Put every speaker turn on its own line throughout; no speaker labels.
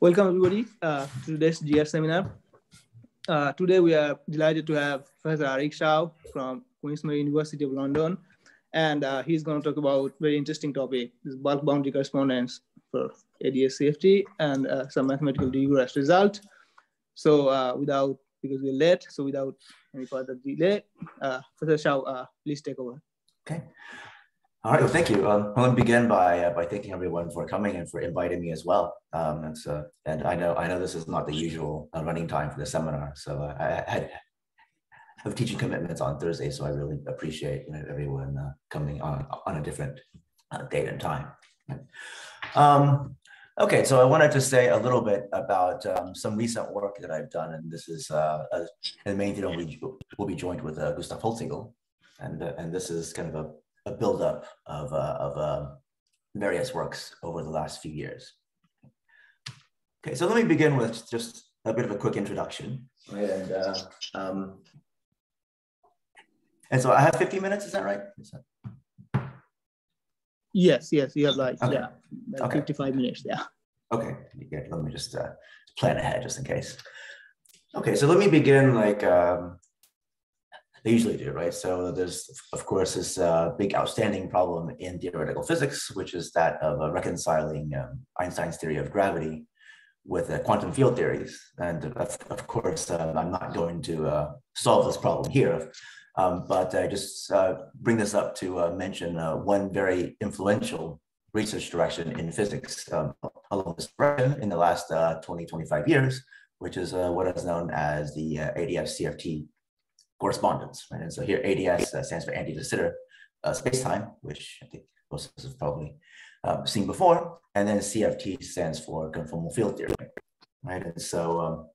Welcome everybody to today's GS seminar. Today we are delighted to have Professor Arik Shah from Queen's Mary University of London, and he's going to talk about very interesting topic, this bulk boundary correspondence for ADS CFT and some mathematical rigorous result. So because we're late, so without any further delay, Professor Shah, please take over.
Okay. All right, well, thank you. I want to begin by thanking everyone for coming and for inviting me as well. And I know this is not the usual running time for the seminar, so I have teaching commitments on Thursday, so I really appreciate everyone coming on a different date and time. Okay, so I wanted to say a little bit about some recent work that I've done, and this is in the main thing we'll be joined with Gustav Holzigel, and this is kind of a buildup of various works over the last few years. Okay, so let me begin with just a bit of a quick introduction, right? And so I have 15 minutes, is that right?
Yes, you have like,
okay.
Like 55 minutes, yeah.
Okay, yeah, let me just plan ahead just in case. Okay, so let me begin like they usually do, right? So there's, of course, this big outstanding problem in theoretical physics, which is that of reconciling Einstein's theory of gravity with quantum field theories. And of course, I'm not going to solve this problem here, but I just bring this up to mention one very influential research direction in physics along this direction in the last 20, 25 years, which is what is known as the ADS-CFT correspondence, right? And so here ADS stands for anti-de Sitter spacetime, which I think most of us have probably seen before, and then CFT stands for conformal field theory, right? And so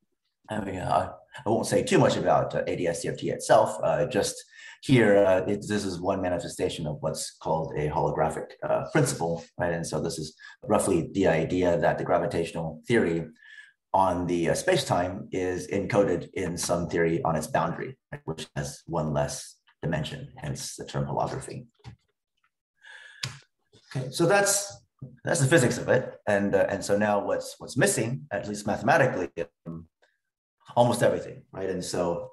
I won't say too much about ADS-CFT itself. Just here, this is one manifestation of what's called a holographic principle, right? And so this is roughly the idea that the gravitational theory on the space-time is encoded in some theory on its boundary, right, which has one less dimension, hence the term holography. Okay, so that's the physics of it, and so now what's missing, at least mathematically, almost everything, right? And so,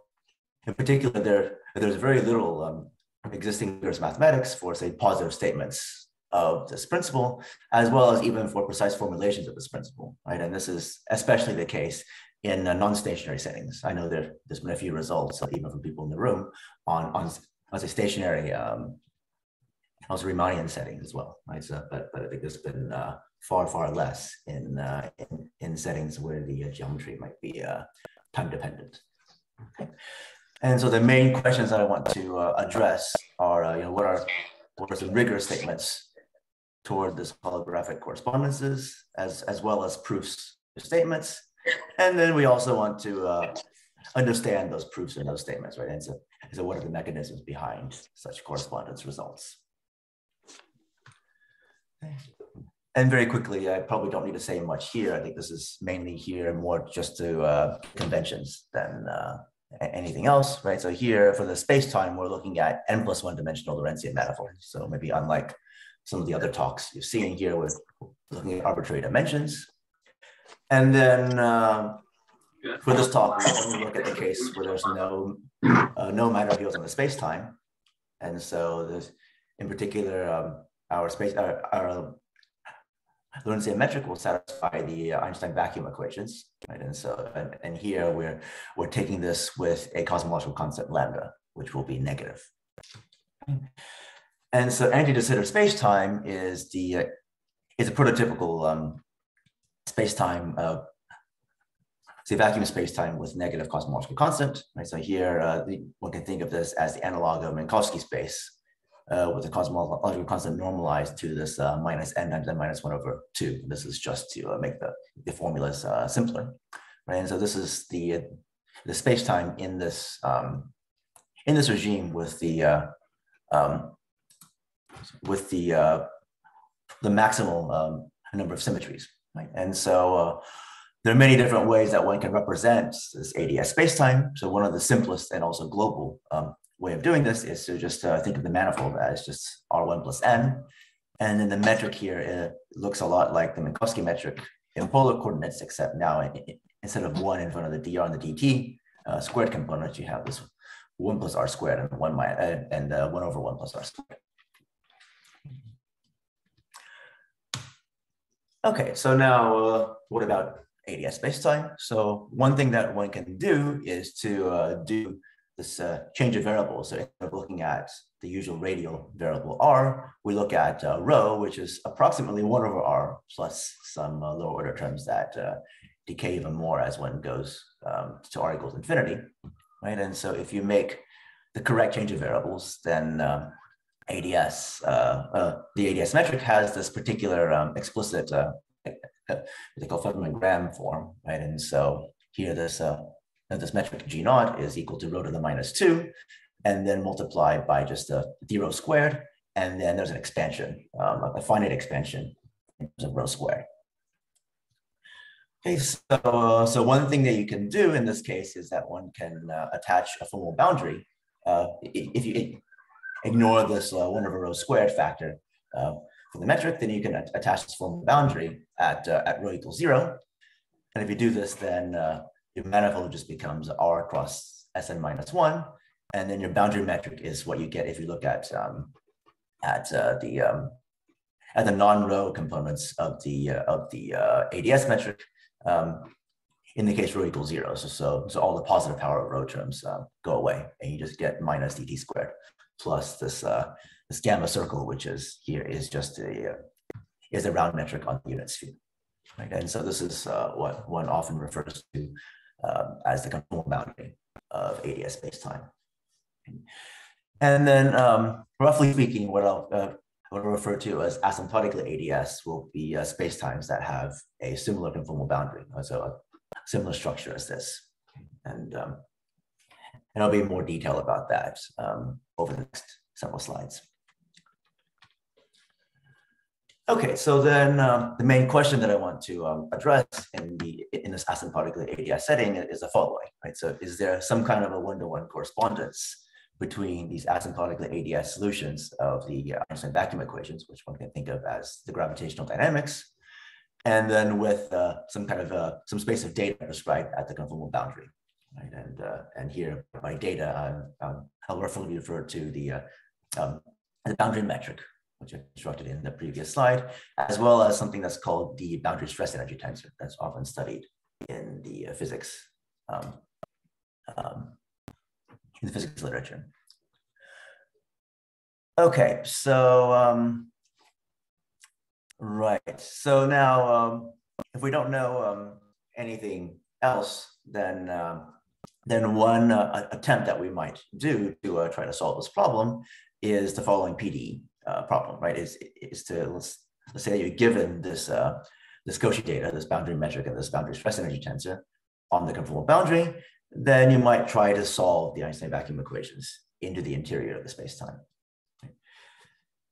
in particular, there's very little existing rigorous mathematics for, say, positive statements of this principle, as well as even for precise formulations of this principle, right? And this is especially the case in non-stationary settings. I know there's been a few results, even from people in the room, on say, stationary, also Riemannian settings as well, right? So, but I think there's been far less in settings where the geometry might be time dependent. Okay. And so the main questions that I want to address are, what are some rigorous statements toward this holographic correspondences, as well as proofs of statements. And then we also want to understand those proofs and those statements, right? And so what are the mechanisms behind such correspondence results? Okay. And very quickly, I probably don't need to say much here. I think this is mainly here more just to conventions than anything else, right? So here for the space-time, we're looking at n+1 dimensional Lorentzian manifolds. So maybe unlike some of the other talks you're seeing here, we're looking at arbitrary dimensions. And then for this talk, we're going to look at the case where there's no matter fields on the space-time. And so there's, in particular, our Lorentzian metric will satisfy the Einstein vacuum equations, right? And so, and here we're taking this with a cosmological constant lambda, which will be negative. And so anti-de Sitter space-time is a prototypical space-time, say vacuum space-time with negative cosmological constant, right? So here one can think of this as the analog of Minkowski space with the cosmological constant normalized to this minus n times n minus 1/2. This is just to make the formulas simpler, right? And so this is the space-time in this regime with the maximal number of symmetries, right? And so there are many different ways that one can represent this ADS spacetime. So one of the simplest and also global way of doing this is to just think of the manifold as just R1 plus n. And then the metric here, it looks a lot like the Minkowski metric in polar coordinates, except now instead of 1 in front of the dr and the dt squared components, you have this 1 plus r squared and 1 over 1 plus r squared. Okay, so now what about ADS spacetime? So one thing that one can do is to do this change of variables. So instead of looking at the usual radial variable r, we look at rho, which is approximately 1 over r plus some lower order terms that decay even more as one goes to r equals infinity, right? And so if you make the correct change of variables, then the ADS metric has this particular explicit they call Feldman-Graham form, right? And so here this metric G naught is equal to rho to the minus 2, and then multiplied by just the d rho squared, and then there's an expansion, a finite expansion in terms of rho squared. Okay, so one thing that you can do in this case is that one can attach a formal boundary. If you ignore this 1 over rho squared factor for the metric, then you can attach this formal boundary at rho equals 0. And if you do this, then your manifold just becomes r cross Sn minus 1. And then your boundary metric is what you get if you look at the non-rho components of the ADS metric. In the case rho equals 0, so all the positive power of rho terms go away, and you just get minus dt squared plus this gamma circle, which is here is just a round metric on the unit sphere, right? And so this is what one often refers to as the conformal boundary of ADS spacetime. And then, roughly speaking, what I'll refer to as asymptotically ADS will be spacetimes that have a similar conformal boundary, so a similar structure as this. And I'll be in more detail about that over the next several slides. Okay, so then the main question that I want to address in this asymptotically ADS setting is the following, right? So is there some kind of a one-to-one correspondence between these asymptotically ADS solutions of the Einstein vacuum equations, which one can think of as the gravitational dynamics, and then with some kind of some space of data prescribed at the conformal boundary, right? And here by data, I'll roughly refer to the boundary metric, which I constructed in the previous slide, as well as something that's called the boundary stress energy tensor that's often studied in the physics literature. Okay, so right. So now, if we don't know anything else, then one attempt that we might do to try to solve this problem is the following PDE problem, right? Is to let's say that you're given this Cauchy data, this boundary metric, and this boundary stress energy tensor on the conformal boundary. Then you might try to solve the Einstein vacuum equations into the interior of the spacetime.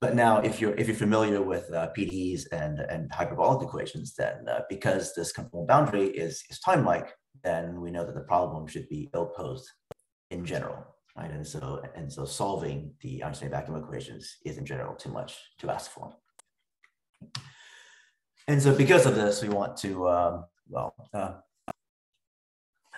But now, if you're familiar with PDEs and hyperbolic equations, then because this conformal boundary is time-like, then we know that the problem should be ill-posed in general, right? And so solving the Einstein vacuum equations is in general too much to ask for. And so because of this, we want to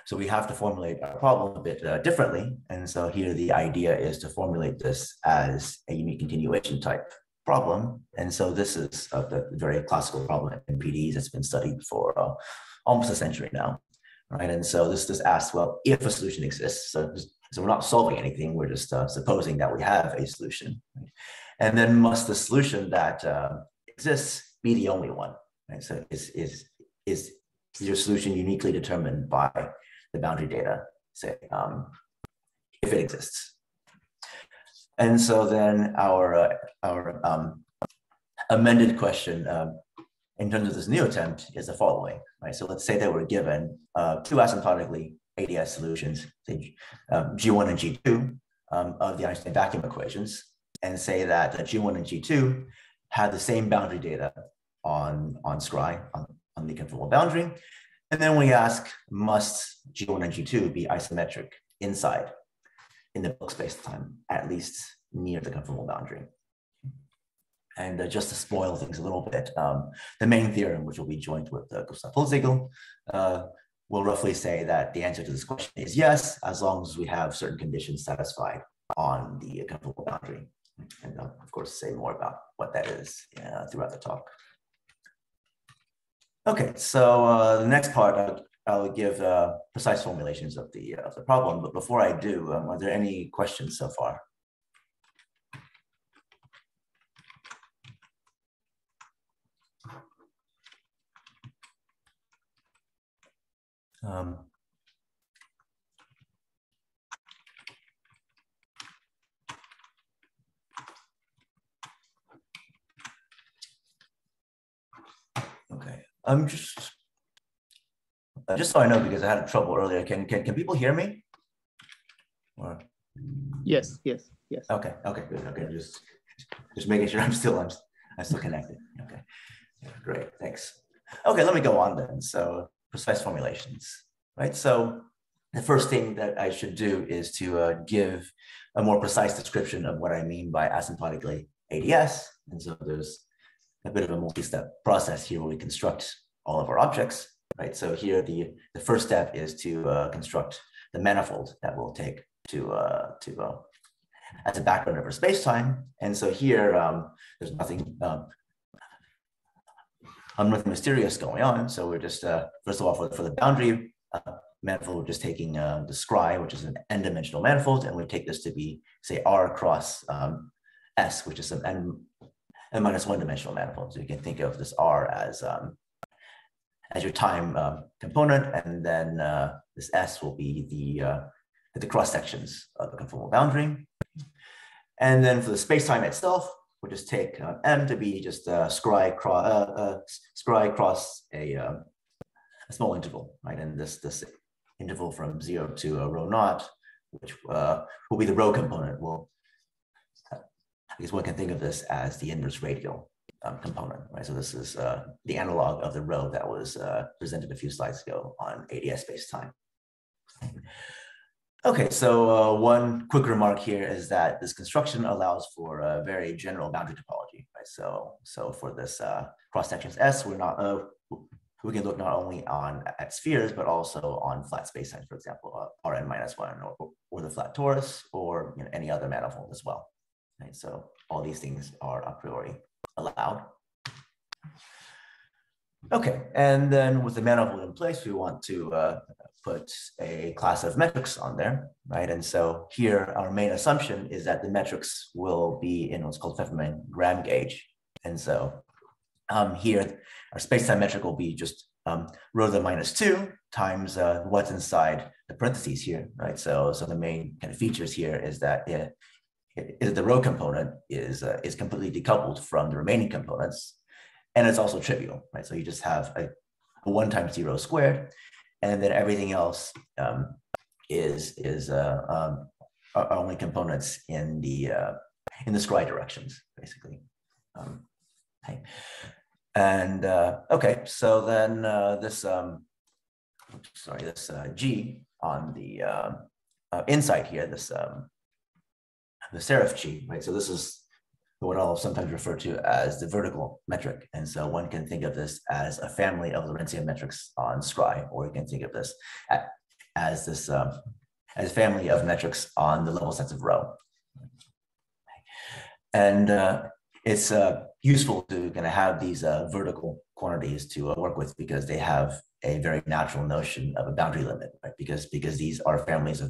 so we have to formulate our problem a bit differently. And so here the idea is to formulate this as a unique continuation type problem. And so this is the very classical problem in PDEs that's been studied for almost a century now, right? And so this asks, well, if a solution exists, so we're not solving anything, we're just supposing that we have a solution, right? And then must the solution that exists be the only one, right? So is your solution uniquely determined by the boundary data, say, if it exists. And so then our amended question in terms of this new attempt is the following, right? So let's say that we're given two asymptotically ADS solutions, say G1 and G2 of the Einstein vacuum equations, and say that G1 and G2 have the same boundary data on Scri, on the conformal boundary. And then we ask, must G1 and G2 be isometric inside in the Book spacetime, at least near the conformal boundary? And just to spoil things a little bit, the main theorem, which will be joined with Gustav Holzigel, will roughly say that the answer to this question is yes, as long as we have certain conditions satisfied on the conformal boundary. And of course, say more about what that is throughout the talk. Okay, so the next part, I'll give precise formulations of the problem. But before I do, are there any questions so far? Okay, I'm just so I know, because I had trouble earlier. Can people hear me? Or...
Yes.
Okay, good. Okay, just making sure I'm still connected. Okay, yeah, great, thanks. Okay, let me go on then. So precise formulations, right? So the first thing that I should do is to give a more precise description of what I mean by asymptotically ADS. And so there's a bit of a multi-step process here where we construct all of our objects, right? So here the first step is to construct the manifold that we'll take to as a background of our space-time. And so here there's nothing mysterious going on. So we're just first of all, for the boundary manifold, we're just taking the scry, which is an n-dimensional manifold, and we take this to be, say, R cross S, which is some n-minus one-dimensional manifold. So you can think of this R as your time component, and then this S will be the cross sections of the conformal boundary. And then for the space-time itself, we'll just take M to be just scry cross a small interval, right? And this interval from 0 to rho naught, which will be the rho component. I guess one can think of this as the inverse radial component, right? So this is the analog of the rho that was presented a few slides ago on ADS space-time. Okay, so one quick remark here is that this construction allows for a very general boundary topology, right? So for this cross sections S, we can look not only at spheres, but also on flat spacetimes, for example, Rn-1, or the flat torus, or any other manifold as well. Right? So all these things are a priori allowed. Okay, and then with the manifold in place, we want to put a class of metrics on there, right? And so here, our main assumption is that the metrics will be in what's called Pfefferman gram gauge. And so here, our space-time metric will be just rho to the -2 times what's inside the parentheses here, right? So the main kind of features here is that the rho component is completely decoupled from the remaining components, and it's also trivial, right? So you just have a 1 times 0 squared, and then everything else is only components in the scry directions, basically. Okay. And okay, so then this G on the inside here, the serif G, right? So this is what I'll sometimes refer to as the vertical metric. And so one can think of this as a family of Lorentzian metrics on scry, or you can think of this as a family of metrics on the level sets of rho. And it's useful to kind of have these vertical quantities to work with, because they have a very natural notion of a boundary limit, right? Because these are families of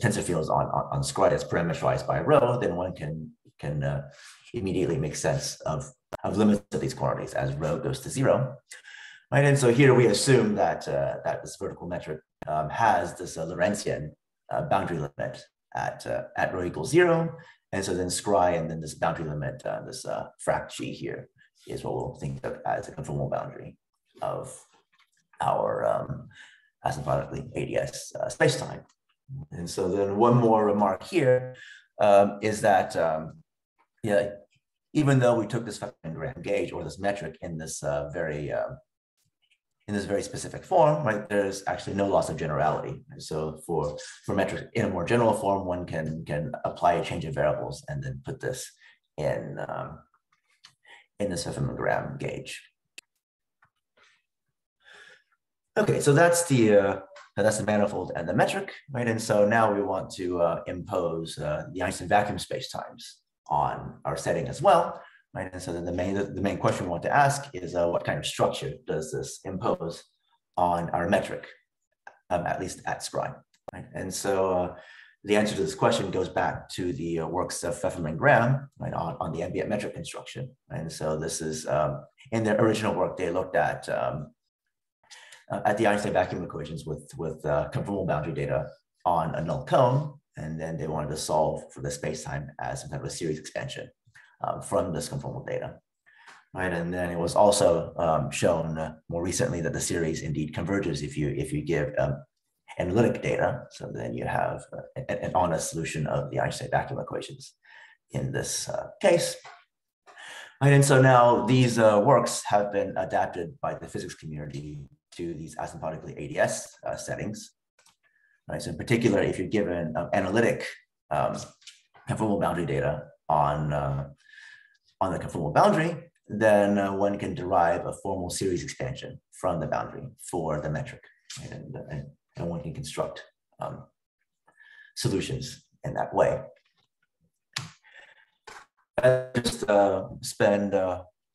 tensor fields on scry that's parameterized by rho, then one can immediately make sense of limits of these quantities as rho goes to 0. Right, and so here we assume that this vertical metric has this Lorentzian boundary limit at rho equals 0, and so then scry and then this boundary limit, this frac G here, is what we'll think of as a conformal boundary of our asymptotically ADS spacetime. And so then one more remark here is that even though we took this Pfefferman gram gauge, or this metric, in this in this very specific form, right, there's actually no loss of generality. And so for metrics in a more general form, one can apply a change of variables and then put this in this Pfefferman-Graham gauge. Okay, so that's the manifold and the metric, right? And so now we want to impose the Einstein vacuum spacetimes on our setting as well, right? And so then the main question we want to ask is what kind of structure does this impose on our metric, at least at Scri, right? And so the answer to this question goes back to the works of Pfefferman-Graham, right, on the ambient metric construction. And so this is in their original work, they looked at the Einstein vacuum equations with conformal boundary data on a null cone, and then they wanted to solve for the spacetime as some type of a series expansion from this conformal data, right? And then it was also shown more recently that the series indeed converges if you give analytic data. So then you have an honest solution of the Einstein vacuum equations in this case. Right, and so now these works have been adapted by the physics community to these asymptotically ADS settings. Right, so in particular, if you're given analytic conformal boundary data on the conformal boundary, then one can derive a formal series expansion from the boundary for the metric, right? And one can construct solutions in that way. I'll just spend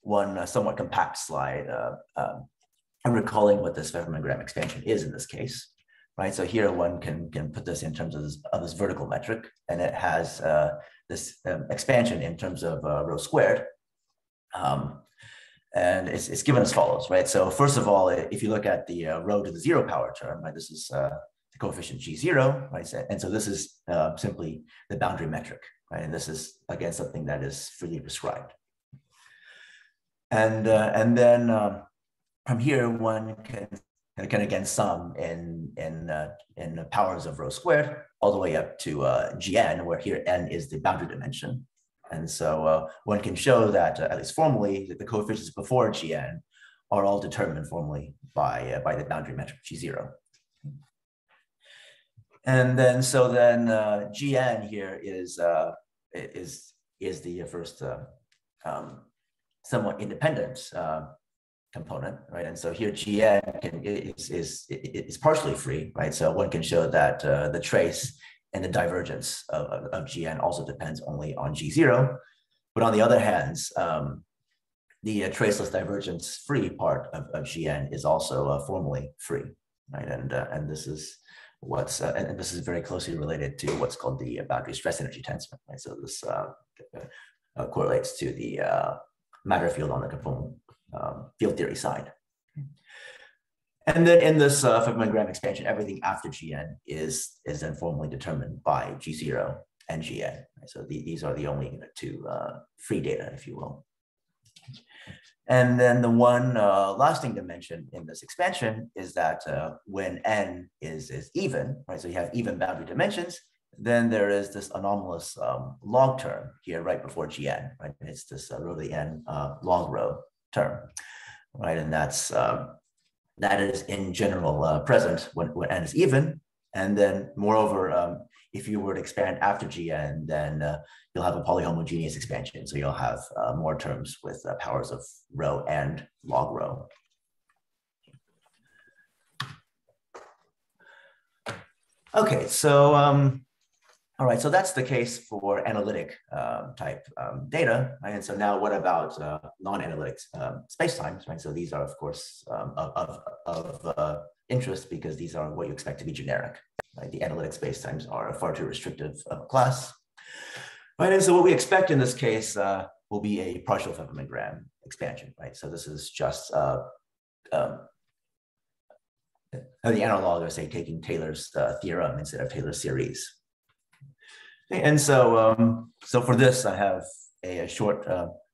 one somewhat compact slide recalling what this Pfefferman-Graham expansion is in this case, right? So here one can put this in terms of this vertical metric, and it has this expansion in terms of rho squared. And it's given as follows, right? So first of all, if you look at the rho to the 0 power term, right, this is the coefficient G0, right? And so this is simply the boundary metric, right? And this is, again, something that is freely prescribed. And then from here, one can again sum in the powers of rho squared all the way up to Gn, where here n is the boundary dimension. And so one can show that, at least formally, that the coefficients before Gn are all determined formally by the boundary metric G0. And then so then Gn here is the first somewhat independent component, right? And so here Gn is partially free, right? So one can show that the trace and the divergence of Gn also depends only on G0. But on the other hand, the traceless divergence free part of Gn is also formally free, right? And this is and this is very closely related to what's called the boundary stress energy tensor, right? So this correlates to the matter field on the conformal field theory side. And then in this Pfefferman-Graham expansion, everything after Gn is then formally determined by G0 and Gn. Right? So these are the only two free data, if you will. And then the one lasting dimension in this expansion is that when n is even, right? So you have even boundary dimensions, then there is this anomalous log term here right before Gn, right? And it's this rho to the n log rho term, right? And that is in general present when n is even. And then moreover, if you were to expand after Gn, then you'll have a polyhomogeneous expansion. So you'll have more terms with powers of rho and log rho. Okay, so all right, so that's the case for analytic type data, right? And so now what about non-analytic spacetimes, right? So these are, of course, of interest because these are what you expect to be generic, right? The analytic spacetimes are far too restrictive of a class, right? And so what we expect in this case will be a partial Pfefferman-Graham expansion, right? So this is just the analog of, say, taking Taylor's theorem instead of Taylor's series. And so, so for this, I have a short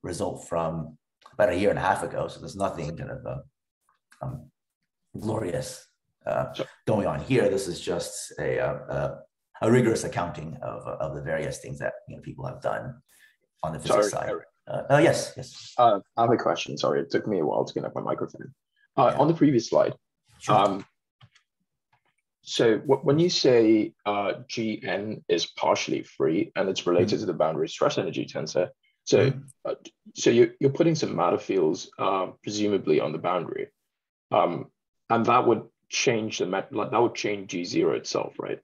result from about 1.5 years ago. So there's nothing kind of glorious going on here. This is just a rigorous accounting of the various things that people have done on the physics side. Yes.
I have a question. Sorry, it took me a while to get up my microphone. On the previous slide,
Sure.
So when you say Gn is partially free and it's related to the boundary stress energy tensor, so so you're putting some matter fields presumably on the boundary, and that would change that would change G0 itself, right?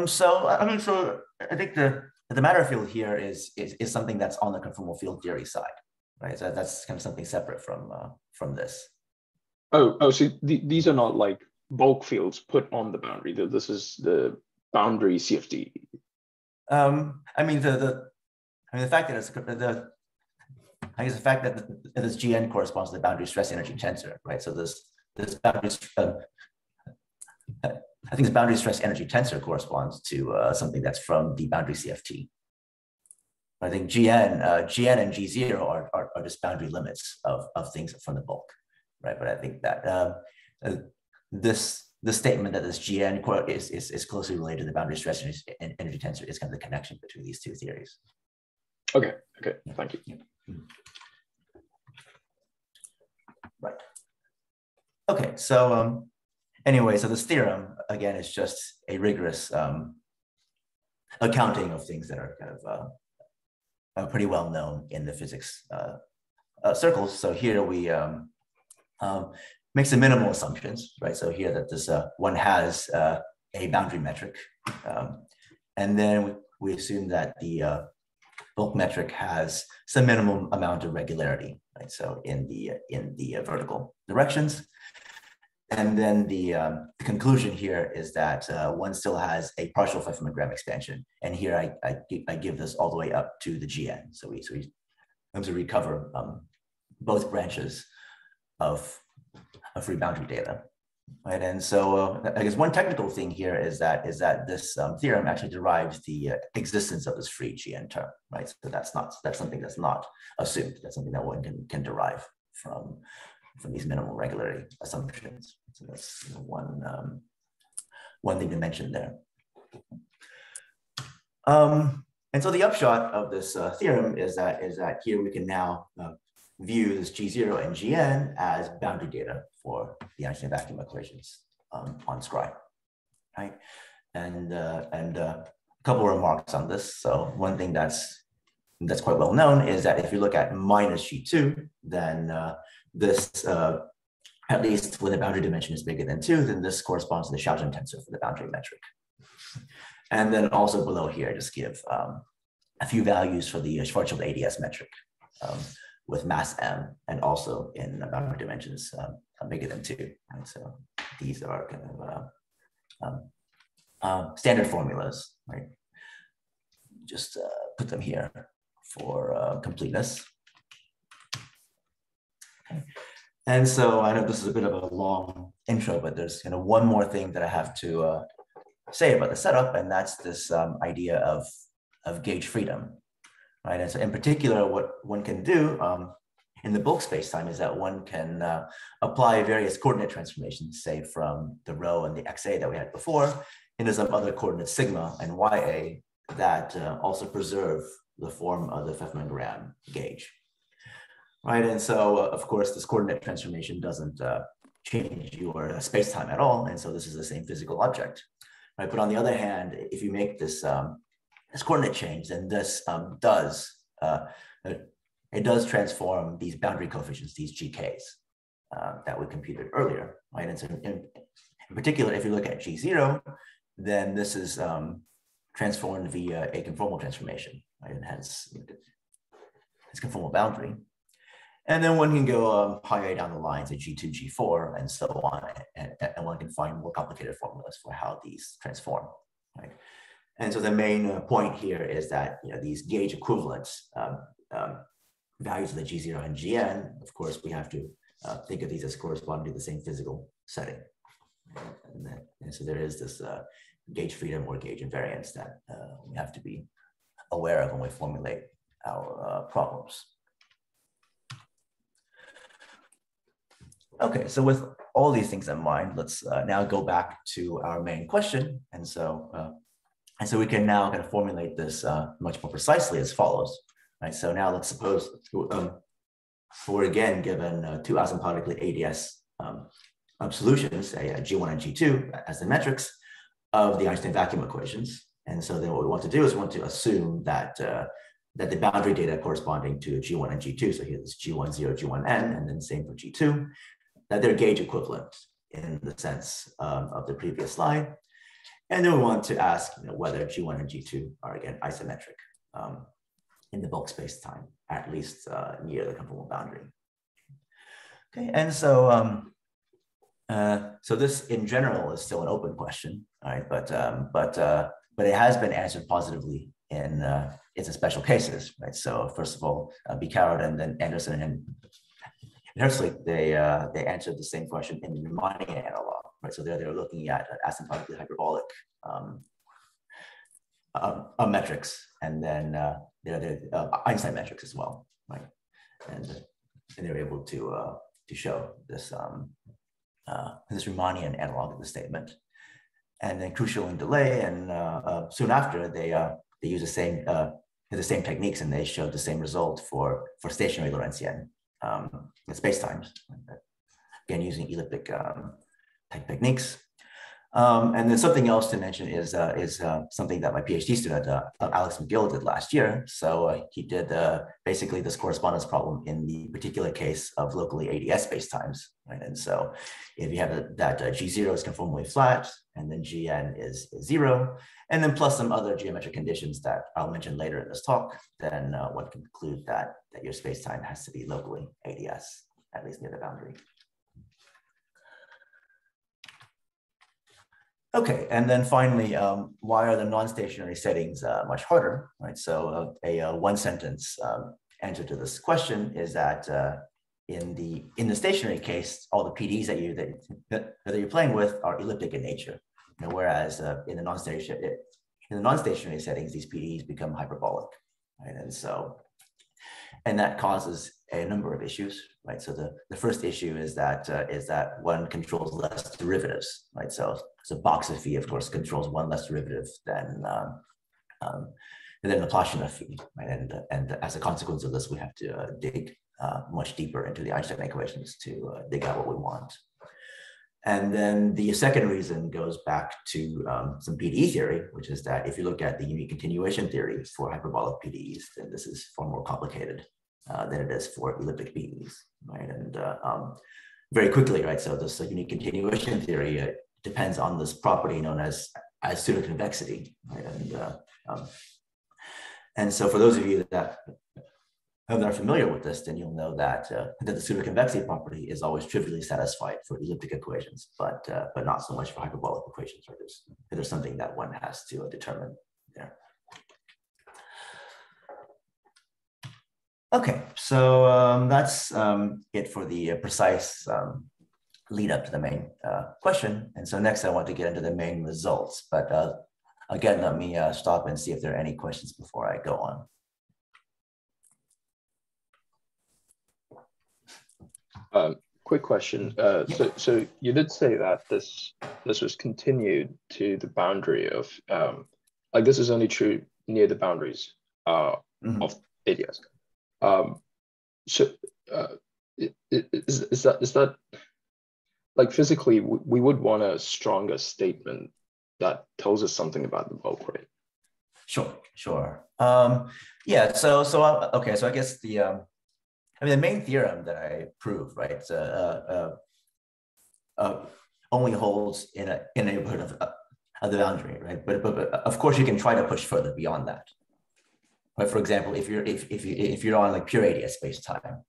So I mean, so I think the matter field here is something that's on the conformal field theory side, right? So that's kind of something separate from this.
So these are not like bulk fields put on the boundary. This is the boundary CFD.
I mean the fact that it's the fact that this Gn corresponds to the boundary stress energy tensor, right? So this boundary I think this boundary stress energy tensor corresponds to something that's from the boundary CFT. I think Gn and G0 are just boundary limits of things from the bulk, right? But I think that this statement that this Gn is closely related to the boundary stress energy tensor is kind of the connection between these two theories.
Okay, thank you.
Yeah. Right. Okay, so anyway, so this theorem, again, is just a rigorous accounting of things that are kind of pretty well known in the physics circles. So here we make some minimal assumptions, right? So here that this one has a boundary metric, and then we assume that the bulk metric has some minimum amount of regularity, right? So in the vertical directions. And then the conclusion here is that one still has a partial Pfefferman-Graham expansion. And here I give this all the way up to the Gn. So we have to recover both branches of free boundary data, right? And so I guess one technical thing here is that this theorem actually derives the existence of this free Gn term, right? So that's something that's not assumed. That's something that one can derive from these minimal regularity assumptions. So that's one thing to mention there. And so the upshot of this theorem is that here we can now view this G0 and Gn as boundary data for the Einstein vacuum equations on Scry, right? And a couple of remarks on this. So one thing that's quite well known is that if you look at minus G2, then this, at least when the boundary dimension is bigger than 2, then this corresponds to the Schaujin tensor for the boundary metric. And then also below here, just give a few values for the Schwarzschild ADS metric with mass M, and also in boundary dimensions bigger than 2. And so these are kind of standard formulas, right? Just put them here for completeness. Okay. And so I know this is a bit of a long intro, but there's one more thing that I have to say about the setup, and that's this idea of gauge freedom, right? And so in particular, what one can do in the bulk spacetime is that one can apply various coordinate transformations, say from the rho and the xa that we had before, into some other coordinate sigma and ya that also preserve the form of the Pfefferman-Graham gauge. Right, and so of course this coordinate transformation doesn't change your space-time at all, and so this is the same physical object, right? But on the other hand, if you make this this coordinate change, then this does transform these boundary coefficients, these GKs that we computed earlier, right? And so in particular, if you look at G0, then this is transformed via a conformal transformation, right? And hence it's conformal boundary. And then one can go higher down the lines at G2, G4, and so on, and one can find more complicated formulas for how these transform, right? And so the main point here is that these gauge equivalents values of the G0 and Gn, of course, we have to think of these as corresponding to the same physical setting. And so there is this gauge freedom or gauge invariance that we have to be aware of when we formulate our problems. Okay, so with all these things in mind, let's now go back to our main question. And so we can now kind of formulate this much more precisely as follows, right? So now let's suppose for again, given two asymptotically ADS solutions, say G1 and G2 as the metrics of the Einstein vacuum equations. And so then what we want to do is we want to assume that that the boundary data corresponding to G1 and G2, so here's G10, G1n, and then same for G2, that they're gauge equivalent in the sense of the previous slide. And then we want to ask whether G1 and G2 are again isometric in the bulk space-time, at least near the conformal boundary. Okay, and so so this in general is still an open question, right? But it has been answered positively in some special cases, right? So first of all, B. Coward and then Anderson and Herzlich, they answered the same question in the Riemannian analog, right? So they're looking at asymptotically hyperbolic metrics, and then they're Einstein metrics as well, right? And they're able to show this this Riemannian analog of the statement. And then Crucial and delay, and soon after they use the same techniques, and they showed the same result for stationary Lorentzian spacetimes, again using elliptic type techniques. And then something else to mention is something that my PhD student Alex McGill did last year. So he did basically this correspondence problem in the particular case of locally ADS spacetimes, right? And so if you have that G0 is conformally flat, and then Gn is 0, and then plus some other geometric conditions that I'll mention later in this talk, then one can conclude that your spacetime has to be locally ADS, at least near the boundary. Okay, and then finally, why are the non-stationary settings much harder, right? So a one sentence answer to this question is that in the stationary case, all the PDEs that you're playing with are elliptic in nature, whereas in the non-stationary settings, these PDEs become hyperbolic, right? And that causes a number of issues, right? So the first issue is that one controls less derivatives, right? So boxer phi, of course, controls one less derivative than the Laplacian phi, right? And as a consequence of this, we have to dig much deeper into the Einstein equations to dig out what we want. And then the second reason goes back to some PDE theory, which is that if you look at the unique continuation theory for hyperbolic PDEs, then this is far more complicated than it is for elliptic PDEs, right? And very quickly, right? So this unique continuation theory depends on this property known as pseudoconvexity, right? And so for those of you that are familiar with this, then you'll know that the pseudoconvexity property is always trivially satisfied for elliptic equations, but not so much for hyperbolic equations. Right? There's something that one has to determine there. Okay, so that's it for the precise lead up to the main question. And so next I want to get into the main results, but again, let me stop and see if there are any questions before I go on.
Quick question. So you did say that this was continued to the boundary of, like this is only true near the boundaries of ADS. So is that like physically we would want a stronger statement that tells us something about the bulk rate?
Sure. Yeah. So okay. So I guess the main theorem that I prove, right, only holds in a neighborhood of the boundary, right? But of course you can try to push further beyond that. Right? For example, if you're on like pure ADS space-time,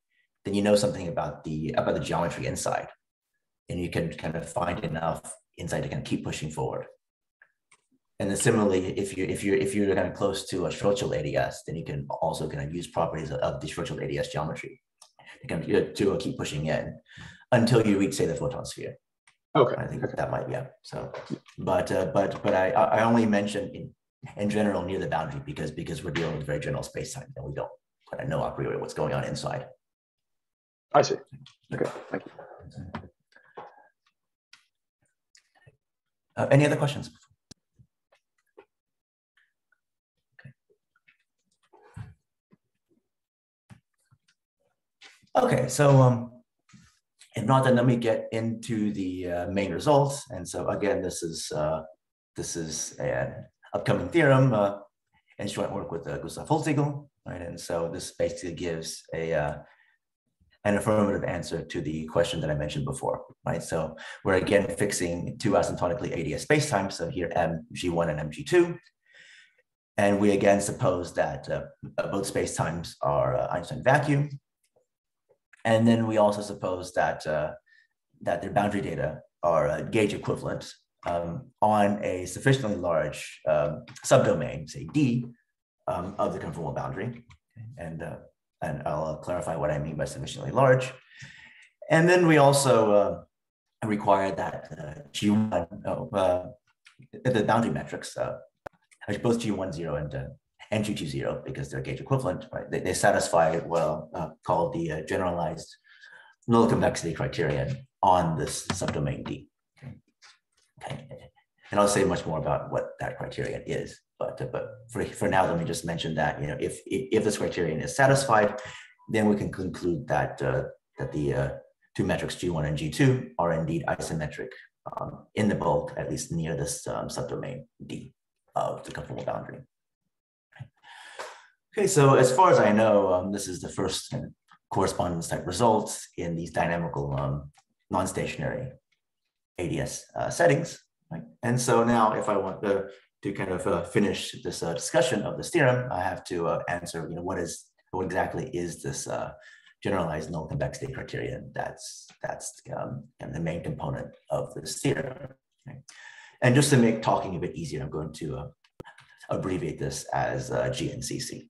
then you know something about the geometry inside, and you can kind of find enough insight to kind of keep pushing forward. And then similarly, if you're kind of close to a Schwarzschild ADS, then you can also kind of use properties of the Schwarzschild ADS geometry to keep pushing in until you reach, say, the photon sphere.
Okay.
I think that might be, yeah. So, but I only mentioned in general near the boundary because we're dealing with very general space-time and we don't kind of know a priori what's going on inside.
I see. Okay, thank you.
Any other questions? Okay, so if not, then let me get into the main results. And so again, this is an upcoming theorem in joint work with Gustav Holzigel, right? And so this basically gives an affirmative answer to the question that I mentioned before, right? So we're again fixing two asymptotically ADS spacetimes. So here mg1 and mg2. And we again suppose that both spacetimes are Einstein vacuum. And then we also suppose that that their boundary data are gauge equivalent on a sufficiently large subdomain, say D, of the conformal boundary. And I'll clarify what I mean by sufficiently large. And then we also require that G1, the boundary metrics, both G10 and G20, because they're gauge equivalent, right? They satisfy well called the generalized null convexity criterion on this subdomain D. Okay. And I'll say much more about what that criterion is. But for now, let me just mention that if this criterion is satisfied, then we can conclude that that the two metrics G1 and G2 are indeed isometric in the bulk, at least near this subdomain D of the conformal boundary. Okay, so as far as I know, this is the first correspondence type results in these dynamical non-stationary ADS settings. Right? And so now, if I want to kind of finish this discussion of this theorem, I have to answer, what exactly is this generalized null convexity criterion? That's the main component of this theorem. Okay? And just to make talking a bit easier, I'm going to abbreviate this as GNCC.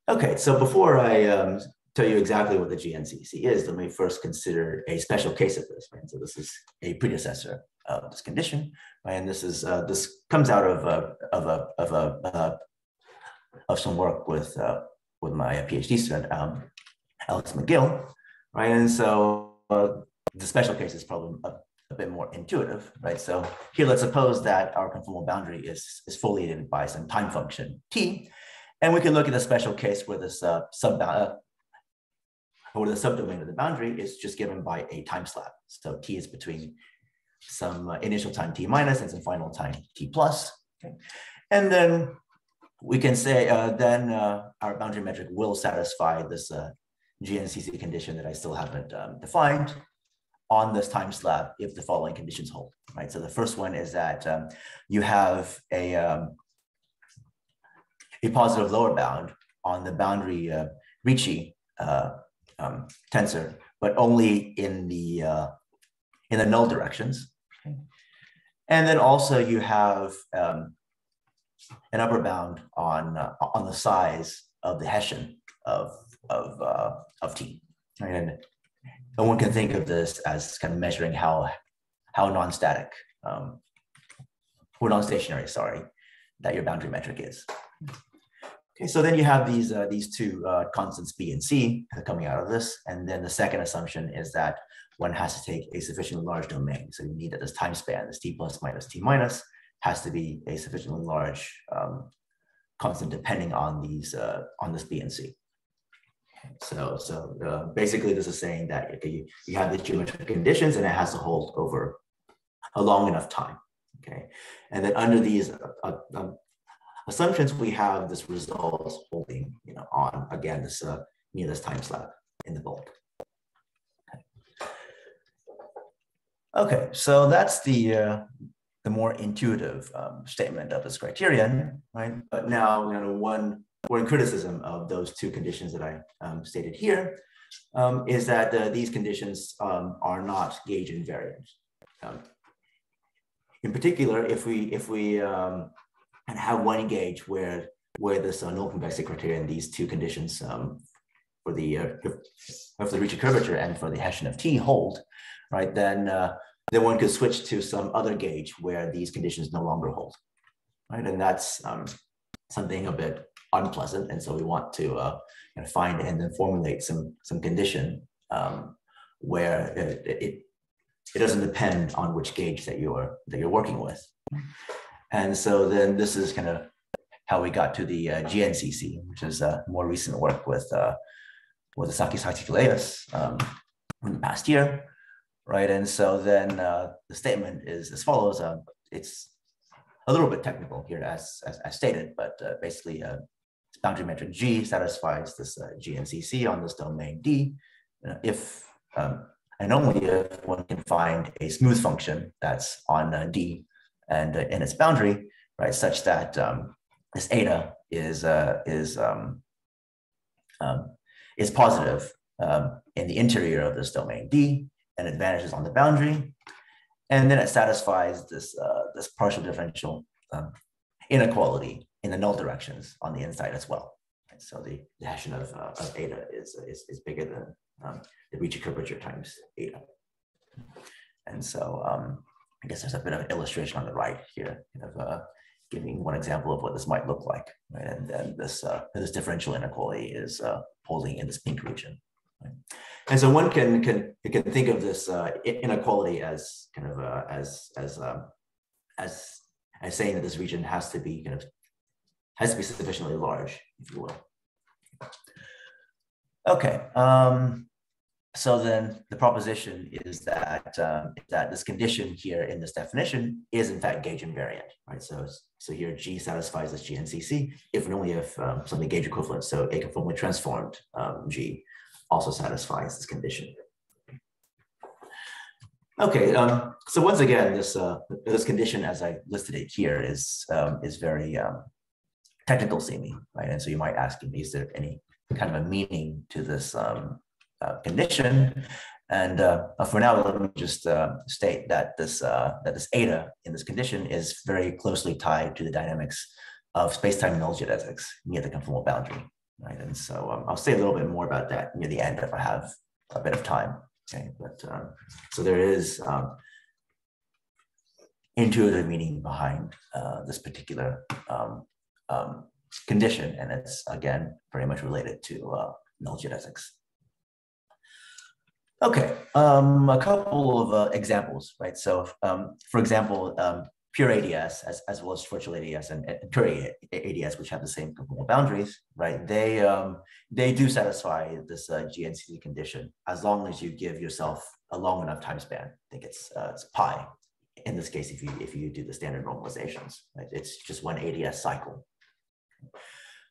Okay, so before I tell you exactly what the GNCC is, let me first consider a special case of this. Right? So this is a predecessor of this condition, right? And this is this comes out of some work with my PhD student Alex McGill, right? And so the special case is probably a bit more intuitive, right? So here, let's suppose that our conformal boundary is foliated by some time function t, and we can look at the special case where this subdomain of the boundary is just given by a time slab. So t is between some initial time t minus and some final time t plus. Okay. And then we can say our boundary metric will satisfy this GNCC condition that I still haven't defined on this time slab if the following conditions hold. Right. So the first one is that you have a positive lower bound on the boundary Ricci tensor, but only in the null directions. Okay. And then also you have an upper bound on the size of the Hessian of T. Right? And one can think of this as kind of measuring how non-static or non-stationary, sorry, that your boundary metric is. Okay, so then you have these two constants B and C coming out of this. And then the second assumption is that one has to take a sufficiently large domain. So you need that this time span, this T plus minus T minus, has to be a sufficiently large constant depending on these on this B and C. So basically this is saying that okay, you have the geometric conditions and it has to hold over a long enough time. Okay, and then under these assumptions, we have this result holding, on again this near this time slab in the bulk. Okay, so that's the more intuitive statement of this criterion, right? But now, one criticism of those two conditions that I stated here is that these conditions are not gauge invariant. In particular, if we and have one gauge where this null convexity criterion, these two conditions for the Ricci curvature and for the Hessian of T hold, right? Then one could switch to some other gauge where these conditions no longer hold, right? And that's something a bit unpleasant, and so we want to find and then formulate some condition where it doesn't depend on which gauge that you're working with. And so then this is kind of how we got to the GNCC, which is more recent work with Sakis in the past year, right? And so then the statement is as follows. It's a little bit technical here as stated, but basically boundary metric G satisfies this GNCC on this domain D if and only if one can find a smooth function that's on D and in its boundary, right, such that this eta is positive in the interior of this domain D, and it vanishes on the boundary, and then it satisfies this this partial differential inequality in the null directions on the inside as well. And so the Hessian of eta is bigger than the Ricci curvature times eta. And so I guess there's a bit of an illustration on the right here, kind of giving one example of what this might look like. Right? And then this differential inequality is holding in this pink region. Right? And so one can think of this inequality as kind of as saying that this region has to be sufficiently large, if you will. Okay. So then the proposition is that that this condition here in this definition is in fact gauge invariant, right? So here G satisfies this GNCC if and only if something gauge equivalent, so a conformally transformed G also satisfies this condition. Okay, so once again, this condition as I listed it here is very technical seeming, right? And so you might ask me, is there any kind of a meaning to this condition? And for now, let me just state that this eta in this condition is very closely tied to the dynamics of space-time null geodesics near the conformal boundary, right? And so I'll say a little bit more about that near the end if I have a bit of time. Okay, but so there is intuitive meaning behind this particular condition, and it's again very much related to null geodesics. Okay, a couple of examples, right? So, for example, pure ADS as well as virtual ADS and pure ADS, which have the same conformal boundaries, right? They do satisfy this GNCC condition as long as you give yourself a long enough time span. I think it's pi. In this case, if you do the standard normalizations, right? It's just one ADS cycle.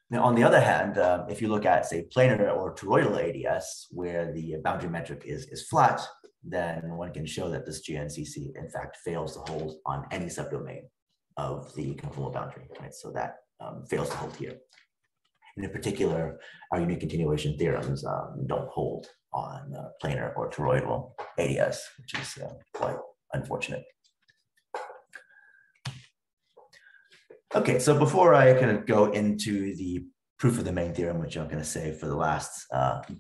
Now, on the other hand, if you look at, say, planar or toroidal ADS, where the boundary metric is flat, then one can show that this GNCC, in fact, fails to hold on any subdomain of the conformal boundary, right? So that fails to hold here. And in particular, our unique continuation theorems don't hold on planar or toroidal ADS, which is quite unfortunate. Okay, so before I kind of go into the proof of the main theorem, which I'm going to save for the last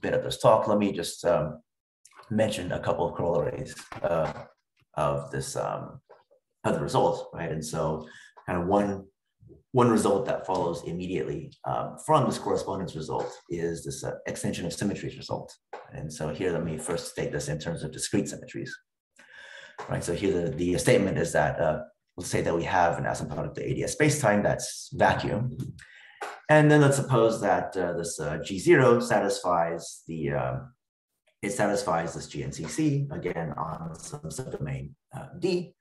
bit of this talk, let me just mention a couple of corollaries of this of the result, right? And so, kind of one result that follows immediately from this correspondence result is this extension of symmetries result. And so here, let me first state this in terms of discrete symmetries, right? So here, the statement is that let's say that we have an asymptotic to ADS spacetime that's vacuum. And then let's suppose that this G0 satisfies it satisfies this GNCC, again, on some subdomain D.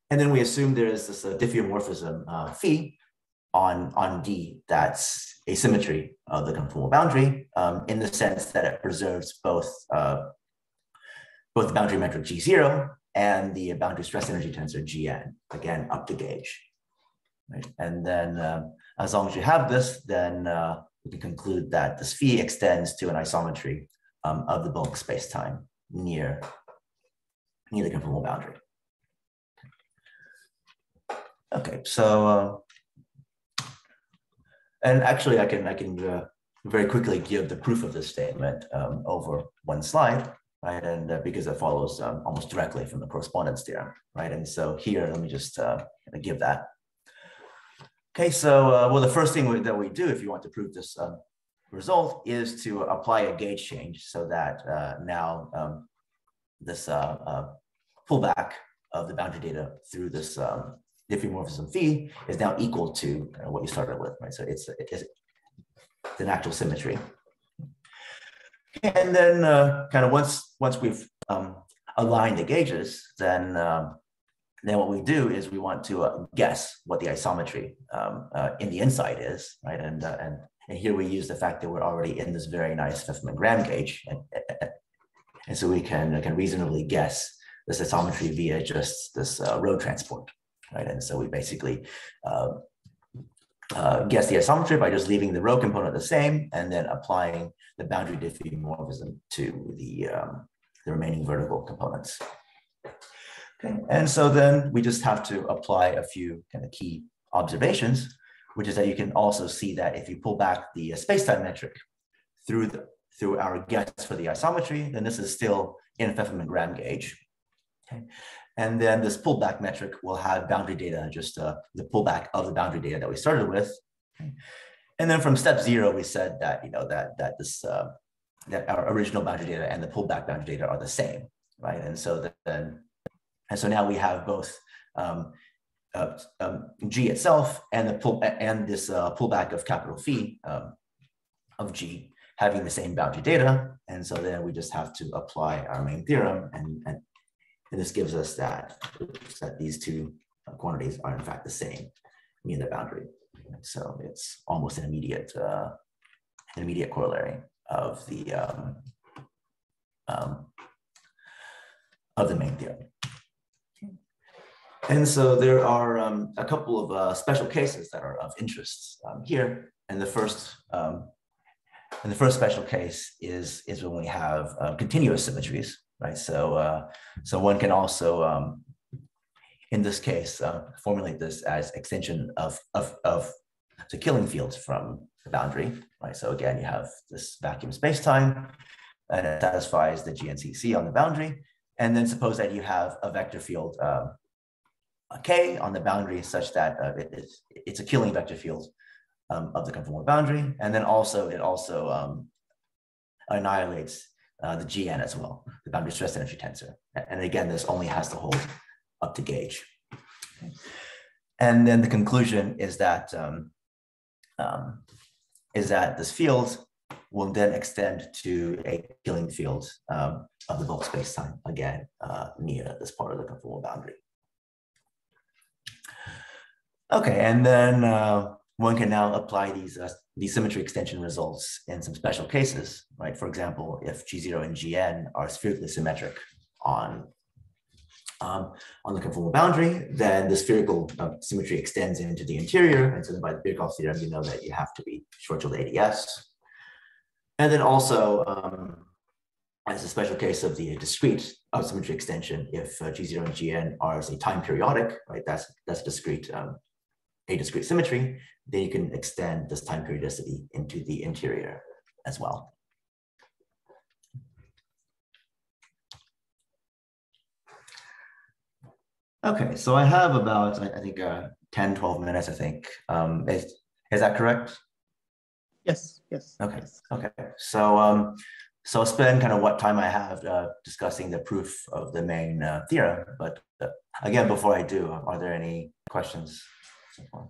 And then we assume there is this diffeomorphism phi on D that's a symmetry of the conformal boundary in the sense that it preserves both the boundary metric G0 and the boundary stress energy tensor Gn, again, up to gauge. Right? And then as long as you have this, then we can conclude that this phi extends to an isometry of the bulk spacetime near the conformal boundary. Okay, so and actually I can very quickly give the proof of this statement over one slide. Right, and because it follows almost directly from the correspondence theorem, right? And so here, let me just give that. Okay, so well, the first thing that we do if you want to prove this result is to apply a gauge change so that now this pullback of the boundary data through this diffeomorphism phi is now equal to what you started with, right? So it's an actual symmetry. And then kind of once we've aligned the gauges, then what we do is we want to guess what the isometry in the inside is, right? And here we use the fact that we're already in this very nice Pfefferman-Graham gauge, and so we can reasonably guess this isometry via just this row transport, right? And so we basically guess the isometry by just leaving the row component the same and then applying the boundary diffeomorphism to the remaining vertical components. Okay, and so then we just have to apply a few kind of key observations, which is that you can also see that if you pull back the space-time metric through our guess for the isometry, then this is still in Pfefferman-Graham gauge. Okay, and then this pullback metric will have boundary data, just the pullback of the boundary data that we started with. Okay. And then from step 0, we said that that our original boundary data and the pullback boundary data are the same, right? And so so now we have both G itself and this pullback of capital Phi of G having the same boundary data. And so then we just have to apply our main theorem, and this gives us that these two quantities are in fact the same in the boundary. So it's almost an immediate corollary of the main theorem. And so there are a couple of special cases that are of interest here. And the first special case is when we have continuous symmetries, right? So one can also, in this case, formulate this as extension of the Killing fields from the boundary, right? So again, you have this vacuum spacetime, and it satisfies the GNCC on the boundary. And then suppose that you have a vector field K on the boundary such that it's a Killing vector field of the conformal boundary. And then it also annihilates the GN as well, the boundary stress energy tensor. And again, this only has to hold up to gauge. Okay. And then the conclusion is that this field will then extend to a Killing field of the bulk spacetime, again, near this part of the conformal boundary. Okay, and then one can now apply these symmetry extension results in some special cases, right? For example, if G0 and Gn are spherically symmetric on the conformal boundary, then the spherical symmetry extends into the interior. And so then by the Birkhoff theorem, you know that you have to be Schwarzschild ADS. And then also, as a special case of the discrete symmetry extension, if G0 and Gn are, say, time periodic, right? That's discrete, a discrete symmetry, then you can extend this time periodicity into the interior as well. Okay, so I have about, I think, 10, 12 minutes, I think. Is that correct?
Yes.
Okay,
yes.
Okay. So, so I'll spend kind of what time I have discussing the proof of the main theorem. But again, before I do, are there any questions so far?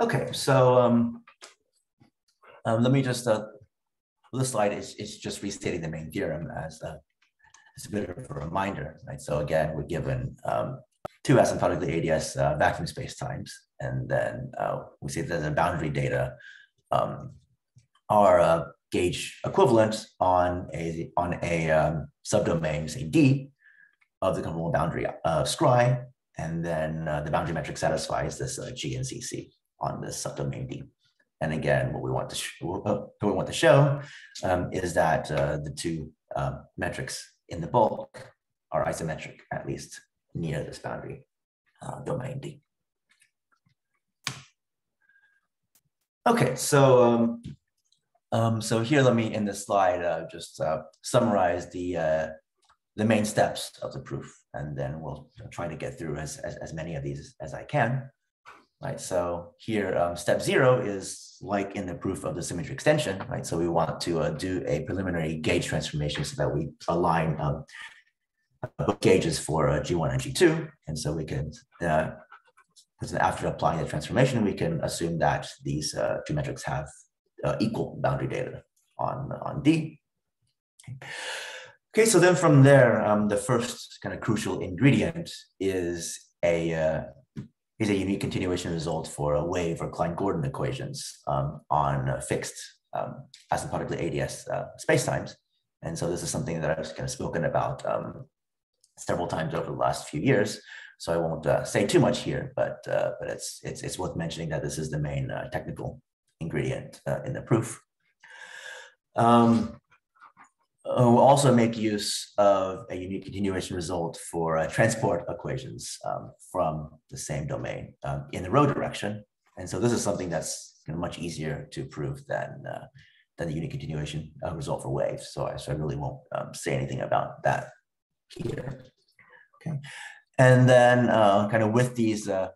Okay, so let me just, this slide is just restating the main theorem as a bit of a reminder, right? So again, we're given two asymptotically ADS vacuum spacetimes, and then we say that the boundary data are gauge equivalent on a subdomain, say D, of the conformal boundary scry, and then the boundary metric satisfies this GNCC on this subdomain D. And again, what we want to show is that the two metrics in the bulk are isometric, at least near this boundary domain D. Okay, so so here, let me in this slide just summarize the main steps of the proof, and then we'll try to get through as many of these as I can. right? So here, step 0 is like in the proof of the symmetry extension, right? So we want to do a preliminary gauge transformation so that we align both gauges for G1 and G2. And so we can, after applying the transformation, we can assume that these two metrics have equal boundary data on D. Okay, so then from there, the first kind of crucial ingredient is a unique continuation result for a wave or Klein-Gordon equations on fixed asymptotically ADS spacetimes. And so this is something that I've kind of spoken about several times over the last few years. So I won't say too much here, but it's worth mentioning that this is the main technical ingredient in the proof. We'll also make use of a unique continuation result for transport equations from the same domain in the rho direction. And so this is something that's much easier to prove than the unique continuation result for waves. So I really won't say anything about that here. Okay. And then kind of with these, and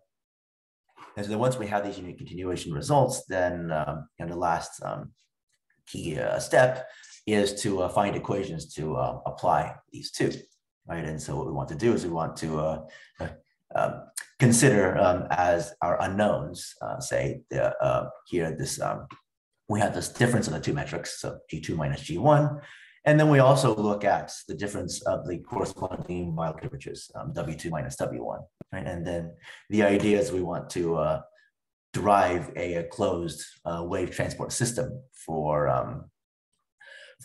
so once we have these unique continuation results, then the last key step is to find equations to apply these to, right? And so what we want to do is we want to consider as our unknowns, say here this, we have this difference of the two metrics, so G2 minus G1. And then we also look at the difference of the corresponding vital temperatures, W2 minus W1, right? And then the idea is we want to derive a closed wave transport system for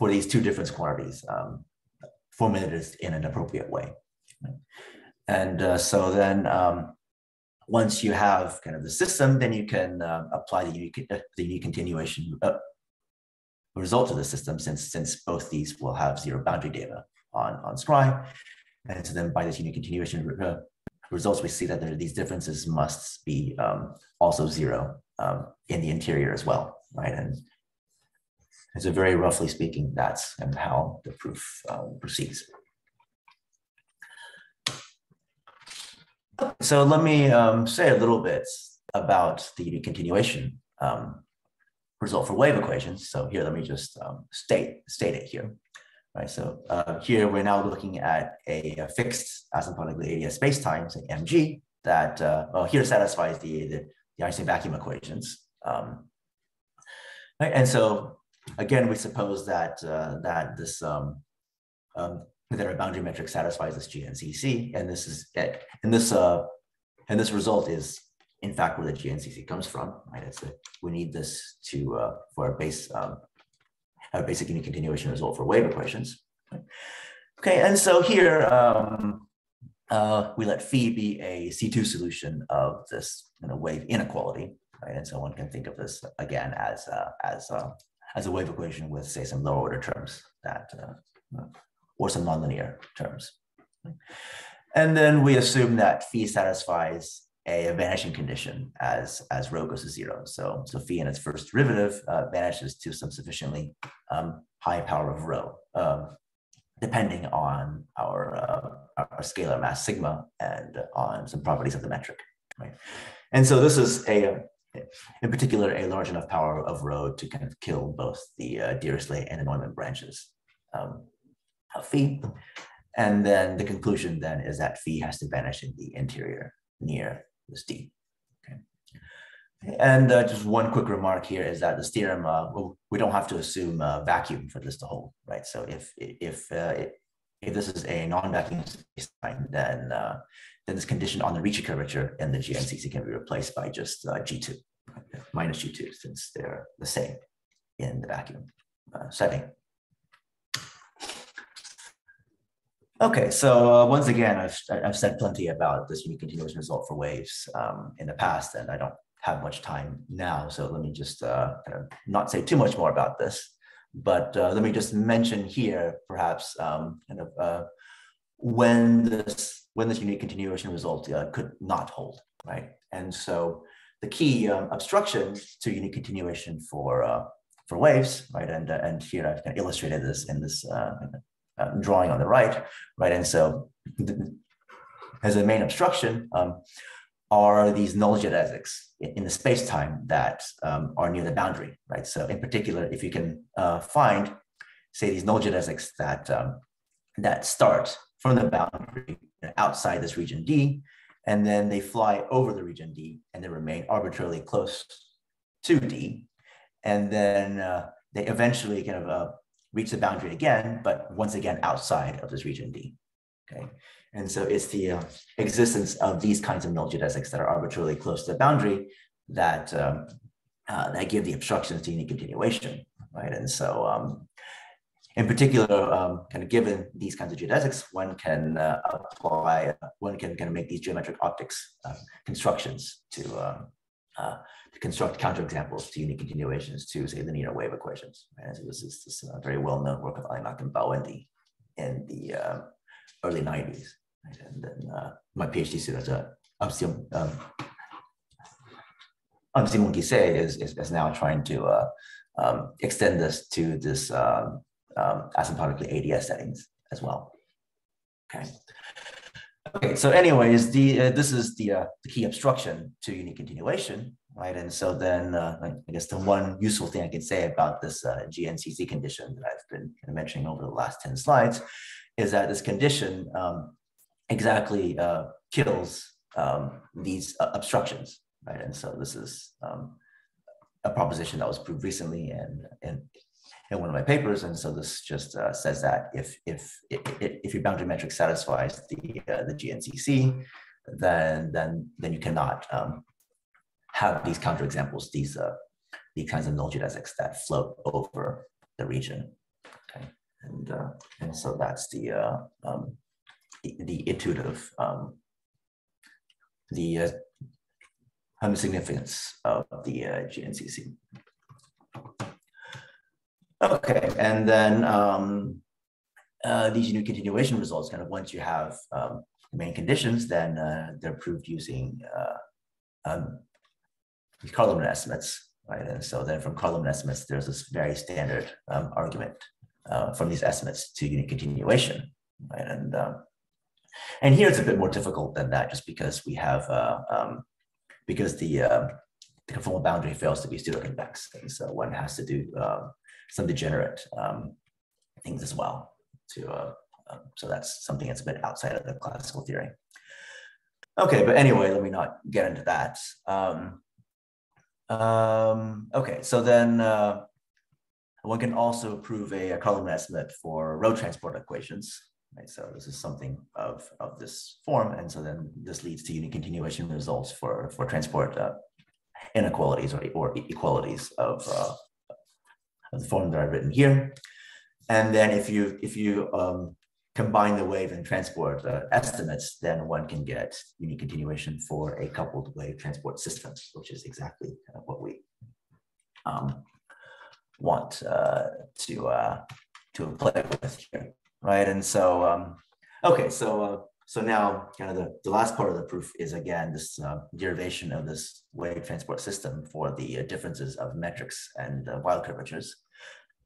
these two difference quantities formulated in an appropriate way. Right? And so then once you have kind of the system, then you can apply the unique continuation result of the system, since both these will have zero boundary data on Scry. And so then by this unique continuation results, we see that these differences must be also zero in the interior as well, right? And so very roughly speaking, that's how the proof proceeds. So let me say a little bit about the unique continuation result for wave equations. So here, let me just state it here. Right, so here we're now looking at a fixed asymptotically ADS spacetime, say mg, that well, here satisfies the Einstein vacuum equations. Right, and so again, we suppose that this that our boundary metric satisfies this GNCC, and this is and this result is in fact where the GNCC comes from. Right, we need this to for our base. Our basic unique continuation result for wave equations. Okay, and so here we let phi be a C2 solution of this wave inequality, right? And so one can think of this again as a wave equation with, say, some lower order terms that, or some nonlinear terms. And then we assume that phi satisfies a vanishing condition as rho goes to zero. So phi in its first derivative vanishes to some sufficiently high power of rho, depending on our scalar mass sigma and on some properties of the metric, right? And so this is in particular, a large enough power of rho to kind of kill both the Dirichlet and the Neumann branches of phi. And then the conclusion then is that phi has to vanish in the interior near this D. Okay. And just one quick remark here is that this theorem, we don't have to assume vacuum for this to hold, right? So if this is a non-vacuum spacetime, then this condition on the Ricci curvature and the GNCC can be replaced by just G2, minus G2, since they're the same in the vacuum setting. Okay, so once again, I've said plenty about this unique continuation result for waves in the past, and I don't have much time now. So let me just kind of not say too much more about this, but let me just mention here, perhaps, when this unique continuation result could not hold, right? And so the key obstruction to unique continuation for waves, right? And here I've kind of illustrated this in this drawing on the right, right? And so as a main obstruction are these null geodesics in the space-time that are near the boundary, right? So in particular, if you can find, say, these null geodesics that start from the boundary outside this region D, and then they fly over the region D and they remain arbitrarily close to D, and then they eventually kind of reach the boundary again, but once again outside of this region D. Okay, and so it's the existence of these kinds of null geodesics that are arbitrarily close to the boundary that that give the obstructions to unique continuation, right? And so, in particular, kind of given these kinds of geodesics, one can one can kind of make these geometric optics constructions to construct counterexamples to unique continuations to, say, linear wave equations. Right? And so this is this very well-known work of Alimak and Bawendi in the early 90s. Right? And then my PhD student, Simon Guisset, is now trying to extend this to this asymptotically ADS settings as well. Okay. Okay. So, anyways, this is the key obstruction to unique continuation, right? And so then, I guess the one useful thing I can say about this GNCC condition that I've been mentioning over the last 10 slides is that this condition exactly kills these obstructions, right? And so this is a proposition that was proved recently in one of my papers, and so this just says that if your boundary metric satisfies the GNCC, then you cannot have these counterexamples, these kinds of null geodesics that float over the region. Okay, and so that's the intuitive significance of the GNCC. Okay, and then these unique continuation results, kind of once you have the main conditions, then they're proved using these Carl-Limit estimates, right? And so then from Carl-Limit estimates, there's this very standard argument from these estimates to unique continuation, right? And here it's a bit more difficult than that, just because we have because the conformal boundary fails to be pseudo-convex, and so one has to do some degenerate things as well. So that's something that's a bit outside of the classical theory. Okay, but anyway, let me not get into that. Okay, so then one can also prove a Carl-Limit estimate for row transport equations. Right, so this is something of this form, and so then this leads to unique continuation results for transport inequalities or equalities of the form that I've written here. And then if you combine the wave and transport estimates, then one can get unique continuation for a coupled wave transport system, which is exactly kind of what we want to play with here. Right, and so okay, so now kind of the last part of the proof is again this derivation of this wave transport system for the differences of metrics and wild curvatures.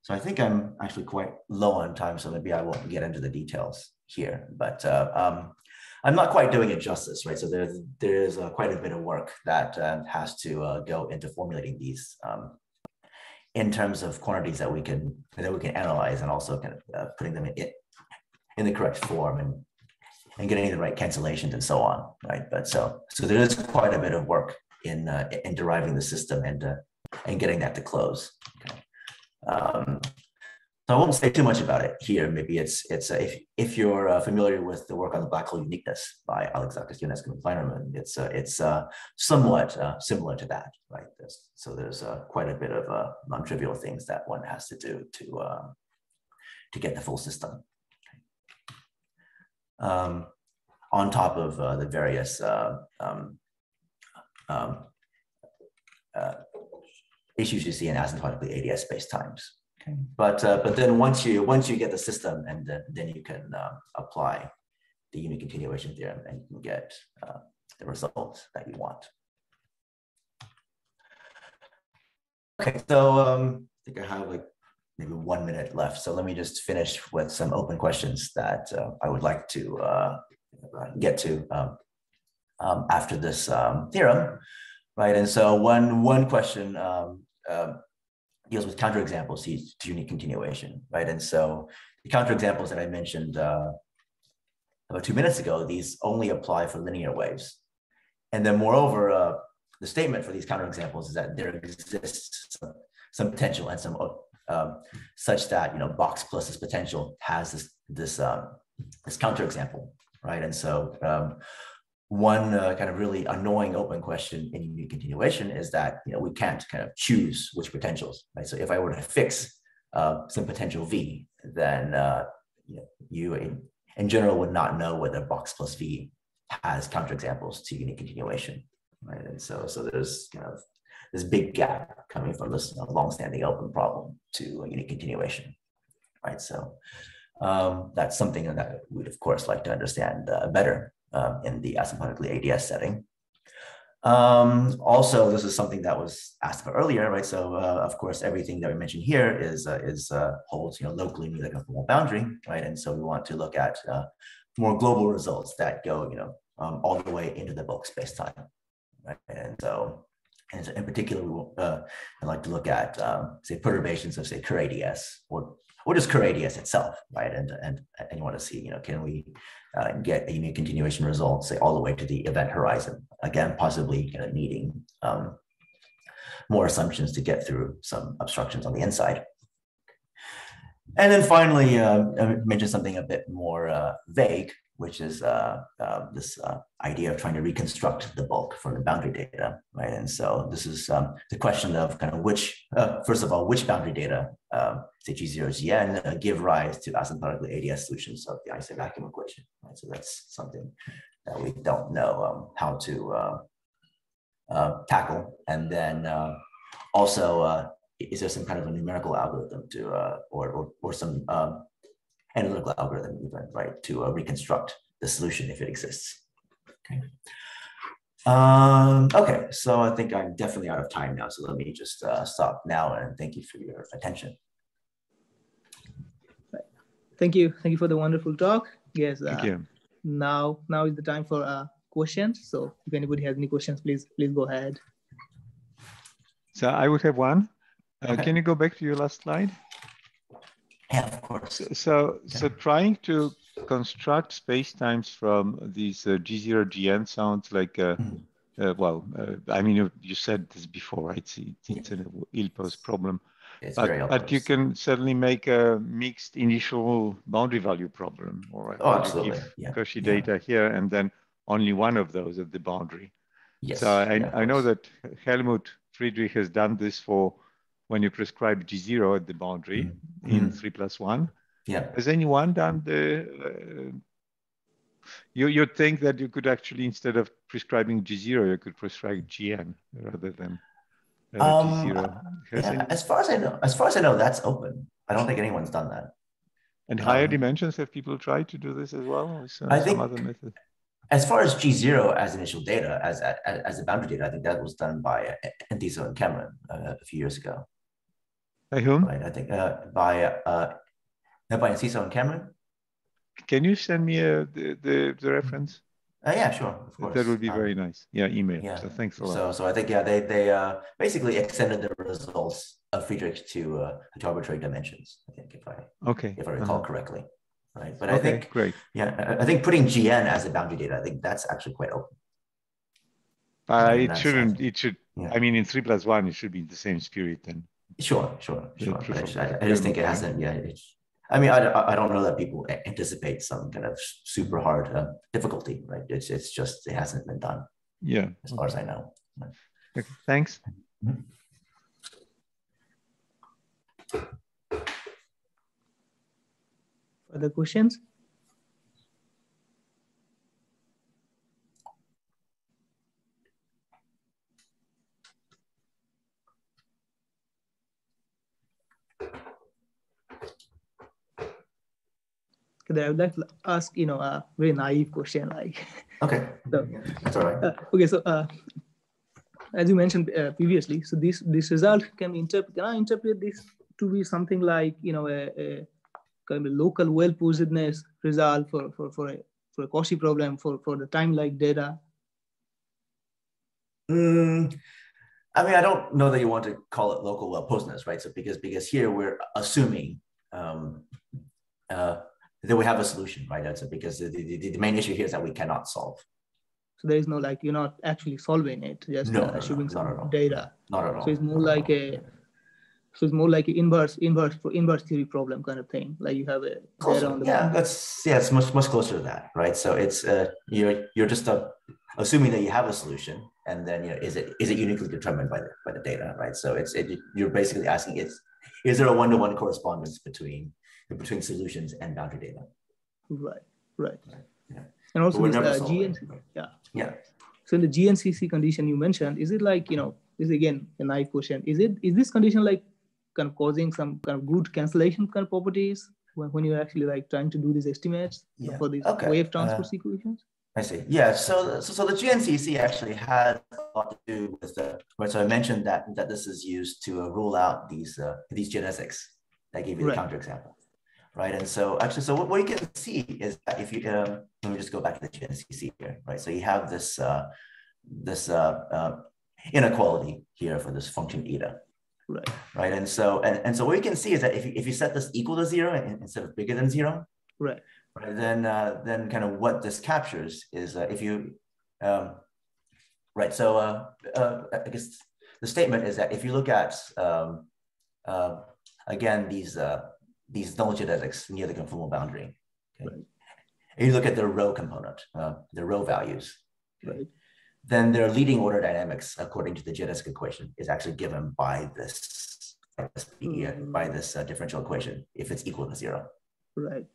So I think I'm actually quite low on time, so maybe I won't get into the details here. But I'm not quite doing it justice, right? So there's quite a bit of work that has to go into formulating these in terms of quantities that we can analyze, and also kind of putting them in the correct form and getting the right cancellations and so on, right? But so there is quite a bit of work in deriving the system and getting that to close. Okay. So I won't say too much about it here. Maybe it's if you're familiar with the work on the black hole uniqueness by Alexakis, Ionescu, and Kleinerman, it's somewhat similar to that, right? So there's quite a bit of non-trivial things that one has to do to get the full system. On top of the various issues you see in asymptotically ADS spacetimes. Okay. But then once you get the system, and then you can apply the unique continuation theorem, and you can get the results that you want. Okay, so I think I have like maybe 1 minute left. So let me just finish with some open questions that I would like to get to after this theorem, right? And so one question deals with counterexamples to unique continuation, right? And so the counterexamples that I mentioned about 2 minutes ago, these only apply for linear waves. And then moreover, the statement for these counterexamples is that there exists some potential and some such that, you know, box plus this potential has this counterexample, right? And so one kind of really annoying open question in unique continuation is that, you know, we can't kind of choose which potentials, right? So if I were to fix some potential V, then you know, you in general would not know whether box plus V has counterexamples to unique continuation, right? And so there's kind of this big gap coming from this long-standing open problem to a unique continuation, right? So that's something that we'd of course like to understand better in the asymptotically ADS setting. Also, this is something that was asked about earlier, right? So of course, everything that we mentioned here is holds, you know, locally near the conformal boundary, right? And so we want to look at more global results that go, you know, all the way into the bulk space-time, right? And so in particular, I'd like to look at say perturbations of say Kerr ADS or just Kerr ADS itself, right? And you want to see, you know, can we get a unique continuation result, say all the way to the event horizon? Again, possibly kind of needing more assumptions to get through some obstructions on the inside. And then finally, I mentioned something a bit more vague, which is this idea of trying to reconstruct the bulk from the boundary data, right? And so this is the question of kind of which, first of all, which boundary data, say G0, Gn, give rise to asymptotically ADS solutions of the Einstein vacuum equation, right? So that's something that we don't know how to tackle. And then also, is there some kind of a numerical algorithm to, or some analytical algorithm even, right, to reconstruct the solution if it exists. Okay. Okay, so I think I'm definitely out of time now, so let me just stop now and thank you for your attention.
Thank you for the wonderful talk. Yes.
Thank you.
Now is the time for questions. So if anybody has any questions, please go ahead.
So I would have one.
Okay.
Can you go back to your last slide?
Yeah, of course.
So trying to construct spacetimes from these G0, Gn sounds like, I mean, you said this before, right? It's an ill-posed problem. But you can certainly make a mixed initial boundary value problem, or
absolutely.
You give Cauchy data here, and then only one of those at the boundary.
Yes.
So I know that Helmut Friedrich has done this for when you prescribe G0 at the boundary in 3+1.
Yeah.
Has anyone done the, you'd think that you could actually, instead of prescribing G0, you could prescribe Gn rather than G0.
Yeah, as far as I know, that's open. I don't think anyone's done that.
And higher dimensions, have people tried to do this as well?
I think,
some other method?
As far as G0 as initial data, as the boundary data, I think that was done by Enciso and Cameron a few years ago.
By whom?
Right, I think by Enciso and Cameron.
Can you send me the reference?
Yeah, sure, of course.
That would be very nice. Yeah, email.
Yeah.
So thanks a lot.
So I think they basically extended the results of Friedrich to arbitrary dimensions. I think if I recall correctly, right? But I think
great.
Yeah, I think putting Gn as a boundary data, I think that's actually quite open.
It shouldn't. It should. Yeah. I mean, in 3+1, it should be the same spirit then.
Sure. But I just think it hasn't. Yeah. I mean, I don't know that people anticipate some kind of super hard difficulty, right? It's just, it hasn't been done.
Yeah.
As far as I know.
Okay, thanks.
Mm-hmm. Further questions? I would like to ask, a very naive question, like.
Okay.
So,
that's all right.
Okay, so as you mentioned previously, so this result can I interpret this to be something like, a kind of local well-posedness result for a Cauchy problem for the time-like data,
I mean, I don't know that you want to call it local well postness, right? So because here we're assuming that we have a solution, right? So because the main issue here is that we cannot solve.
So there is no like, you're not actually solving it, just assuming some data.
Not at all.
So it's more like an inverse theory problem kind of thing. Like you have a data on the
it's much closer to that, right? So it's you're just assuming that you have a solution, and then is it uniquely determined by the data, right? So you're basically asking is there a one-to-one correspondence between solutions and boundary data?
Right. Yeah. And also with GNC, So in the GNCC condition you mentioned, is it like, this is again a naive question. Is this condition like kind of causing some kind of good cancellation kind of properties when you're actually like trying to do these estimates for these wave transport equations?
I see. Yeah. So the GNCC actually has a lot to do with so I mentioned that this is used to rule out these geodesics. I gave you the counterexample. Right, and so actually, what you can see is that if you let me just go back to the GNCC here, right? So you have this inequality here for this function eta, right? And so what you can see is that if you set this equal to 0 instead of bigger than 0, right, then kind of what this captures is if you right. So I guess the statement is that if you look at again these null geodesics near the conformal boundary. Okay? And you look at their row component, their row values. Okay? Then their leading order dynamics, according to the geodesic equation, is actually given by this differential equation if it's equal to 0.
Right.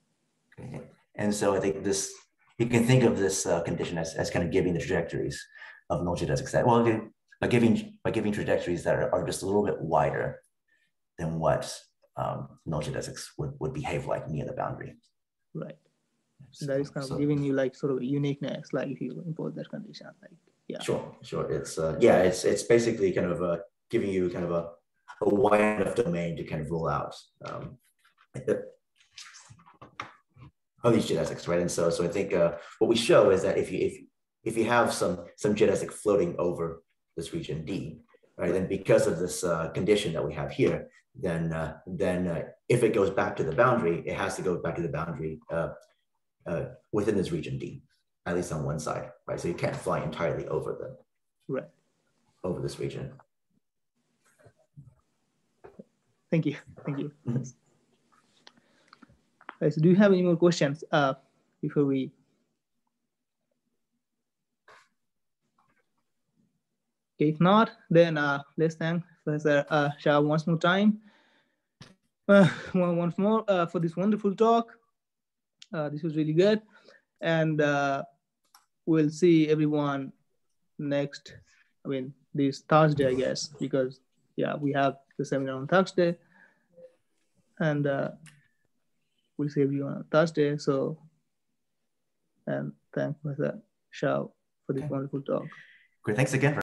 Okay? And so I think you can think of this condition as kind of giving the trajectories of null geodesics by giving trajectories that are just a little bit wider than what null geodesics would behave like near the boundary.
Right. So that is kind of giving you like sort of a uniqueness, like if you impose that condition, like
Sure. It's basically kind of giving you kind of a wide enough domain to kind of rule out all these geodesics, right? And so I think what we show is that if you have some geodesic floating over this region D, right, then because of this condition that we have here, then if it goes back to the boundary, it has to go back to the boundary within this region D, at least on one side, right? So you can't fly entirely over over this region.
Thank you. Mm-hmm. Right, so do you have any more questions before we? Okay, if not, then let's thank Professor Shah once more time. Once more for this wonderful talk. This was really good. And we'll see everyone this Thursday, I guess, because we have the seminar on Thursday. And we'll see everyone on Thursday. So, and thank Professor Shah for this wonderful talk.
Great, thanks again.